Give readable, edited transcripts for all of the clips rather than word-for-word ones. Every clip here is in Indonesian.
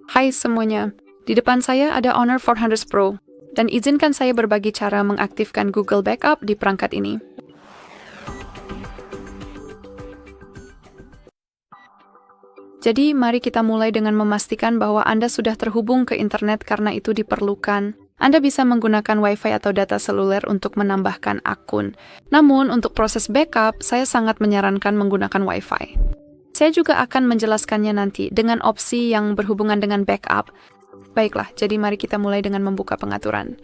Hai semuanya, di depan saya ada Honor 400 Pro, dan izinkan saya berbagi cara mengaktifkan Google Backup di perangkat ini. Jadi, mari kita mulai dengan memastikan bahwa Anda sudah terhubung ke internet karena itu diperlukan. Anda bisa menggunakan Wi-Fi atau data seluler untuk menambahkan akun. Namun, untuk proses backup, saya sangat menyarankan menggunakan Wi-Fi. Saya juga akan menjelaskannya nanti dengan opsi yang berhubungan dengan backup. Baiklah, jadi mari kita mulai dengan membuka pengaturan.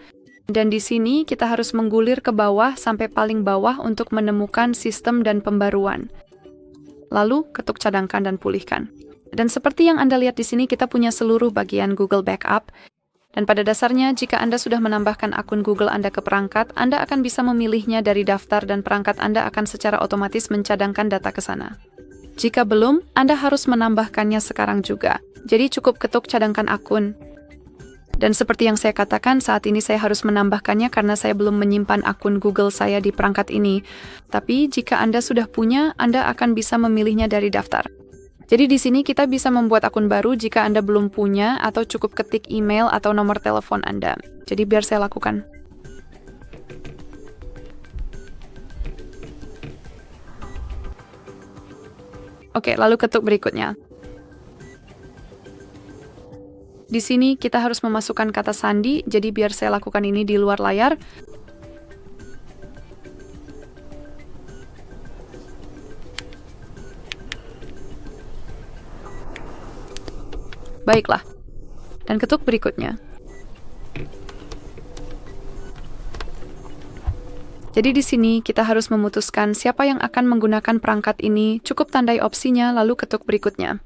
Dan di sini kita harus menggulir ke bawah sampai paling bawah untuk menemukan sistem dan pembaruan. Lalu, ketuk cadangkan dan pulihkan. Dan seperti yang Anda lihat di sini, kita punya seluruh bagian Google Backup. Dan pada dasarnya, jika Anda sudah menambahkan akun Google Anda ke perangkat, Anda akan bisa memilihnya dari daftar dan perangkat Anda akan secara otomatis mencadangkan data ke sana. Jika belum, Anda harus menambahkannya sekarang juga. Jadi cukup ketuk cadangkan akun. Dan seperti yang saya katakan, saat ini saya harus menambahkannya karena saya belum menyimpan akun Google saya di perangkat ini. Tapi jika Anda sudah punya, Anda akan bisa memilihnya dari daftar. Jadi di sini kita bisa membuat akun baru jika Anda belum punya atau cukup ketik email atau nomor telepon Anda. Jadi biar saya lakukan. Oke, lalu ketuk berikutnya. Di sini kita harus memasukkan kata sandi, jadi biar saya lakukan ini di luar layar. Baiklah, dan ketuk berikutnya. Jadi di sini kita harus memutuskan siapa yang akan menggunakan perangkat ini, cukup tandai opsinya, lalu ketuk berikutnya.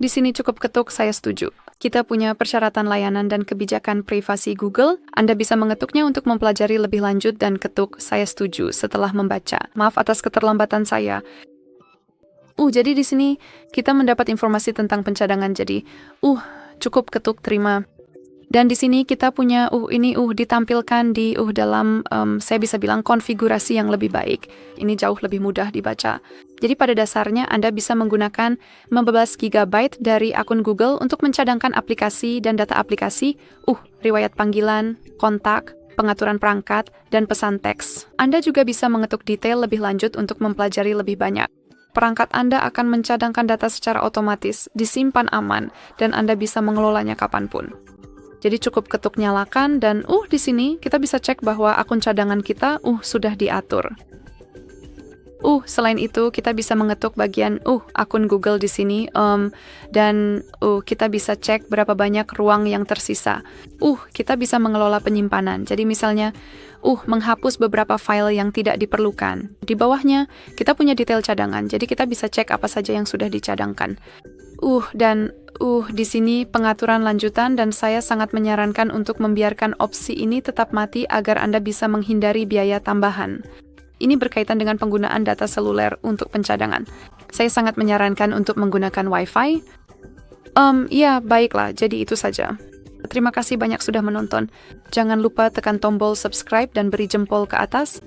Di sini cukup ketuk saya setuju. Kita punya persyaratan layanan dan kebijakan privasi Google. Anda bisa mengetuknya untuk mempelajari lebih lanjut dan ketuk saya setuju setelah membaca. Maaf atas keterlambatan saya. Jadi di sini kita mendapat informasi tentang pencadangan. Jadi, cukup ketuk terima. Dan di sini kita punya ini ditampilkan di dalam saya bisa bilang konfigurasi yang lebih baik. Ini jauh lebih mudah dibaca. Jadi pada dasarnya Anda bisa menggunakan 15 GB dari akun Google untuk mencadangkan aplikasi dan data aplikasi, riwayat panggilan, kontak, pengaturan perangkat, dan pesan teks. Anda juga bisa mengetuk detail lebih lanjut untuk mempelajari lebih banyak. Perangkat Anda akan mencadangkan data secara otomatis, disimpan aman, dan Anda bisa mengelolanya kapanpun. Jadi cukup ketuk nyalakan dan di sini kita bisa cek bahwa akun cadangan kita sudah diatur. Selain itu kita bisa mengetuk bagian akun Google di sini dan kita bisa cek berapa banyak ruang yang tersisa. Kita bisa mengelola penyimpanan. Jadi misalnya menghapus beberapa file yang tidak diperlukan. Di bawahnya kita punya detail cadangan. Jadi kita bisa cek apa saja yang sudah dicadangkan. Dan di sini pengaturan lanjutan dan saya sangat menyarankan untuk membiarkan opsi ini tetap mati agar Anda bisa menghindari biaya tambahan. Ini berkaitan dengan penggunaan data seluler untuk pencadangan. Saya sangat menyarankan untuk menggunakan Wi-Fi. Ya, baiklah, jadi itu saja. Terima kasih banyak sudah menonton. Jangan lupa tekan tombol subscribe dan beri jempol ke atas.